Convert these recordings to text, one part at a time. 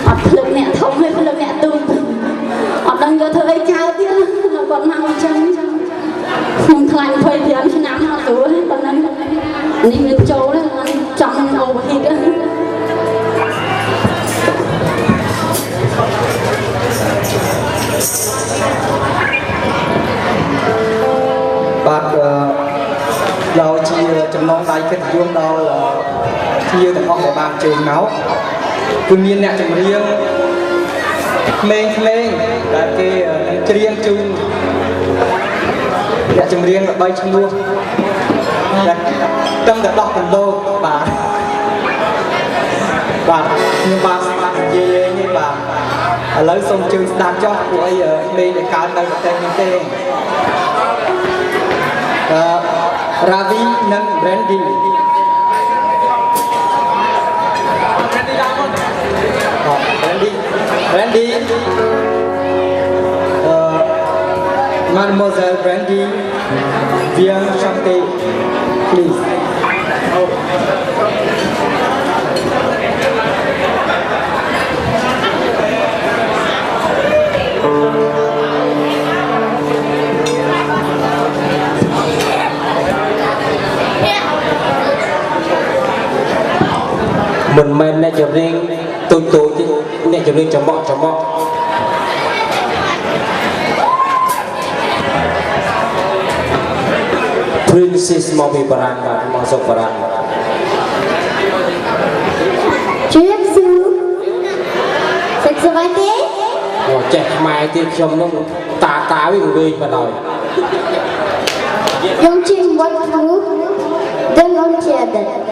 ọt lực nè thông hay lực nè tương ọt đang cho thơ ấy chào tiếc là còn mang chân không thành thôi thì anh sẽ nắm nó túi còn anh đi lên châu đấy trong đầu thịt á bácเราchia chấm nón tay kết dương đó là chia từ họ để bàn trường máu cứ nhiên nè chấm riêng men là cái riêng chung nè chấm riêng là bay chung luôn trong cái đọc phần đô bà nhưng bà về như bà lấy xong trường đàn cho của ấy men để cao đây là tên tên Ravi dan Brandy. Oh, Brandy. Mademoiselle Brandy, viens chanter, please. Mình men nè chụp riêng tôi nè chụp riêng chấm mọ Princess mau bị perang masuk perang Chuyên sư Sạch sự vai thế Trẻ mai tiết trong nó tá với người mà đòi Dòng chim quất thú Đừng ông chè đật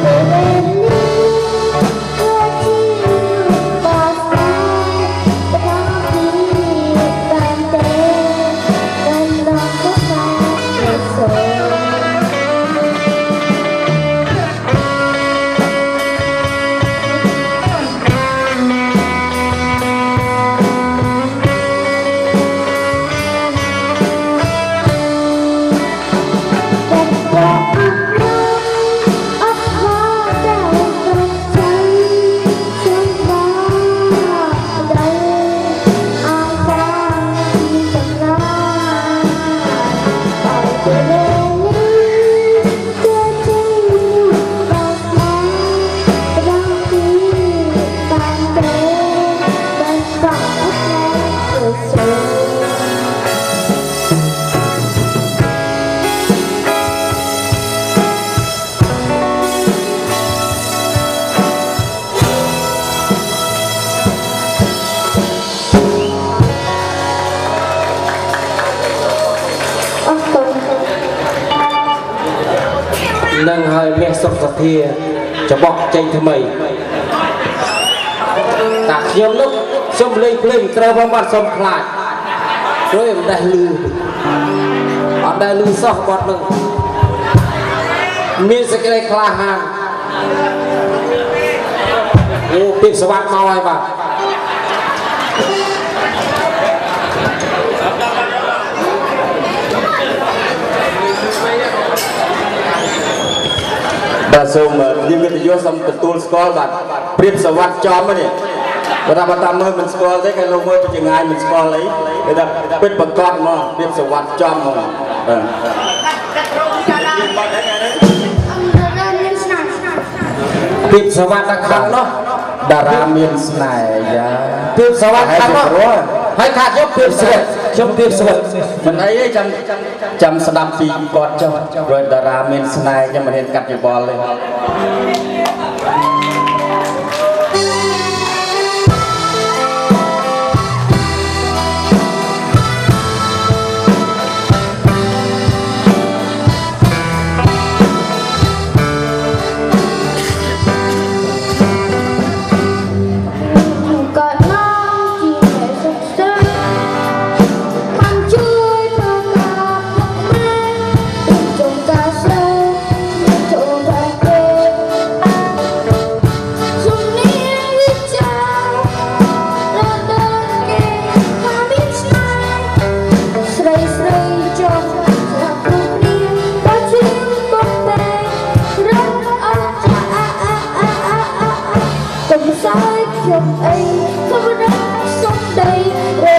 Baby នឹងហើយមាសសុខសភាច្បក់ចេញថ្មីតាខ្ញុំនោះខ្ញុំលេងភ្លេងត្រូវផងបាត់សុំខ្លាចព្រោះមិនដែលលឺអត់ដែលលឺសោះបាត់នឹងមានសេចក្តីក្លាហានអូពីសវត្តមកហើយបាទបាទសូមខ្ញុំវិទ្យុសូមទទួលស្គាល់បាទព្រៀបសវត្តចំនេះបើថាបើតាមមើលមិនស្គាល់ទេគេលោកមើលពីចងាយមិនស្គាល់អីគេថាពិតប្រកបហ្មងព្រៀបសវត្តចំហ្មងបាទព្រៀបសវត្តខាងនោះតារាមានស្នេហ៍យ៉ាព្រៀបសវត្តខាងនោះហើយខាត់យកព្រៀបស្រិតខ្ញុំព្រៀបស្រិតមិនអីទេចាំស្ដាប់ពីគាត់ចុះព្រោះតារាមានស្នេហ៍ខ្ញុំមិនហ៊ានកាត់យោបល់ទេHãy subscribe cho kênh Ghiền Mì Gõ để không bỏ lỡ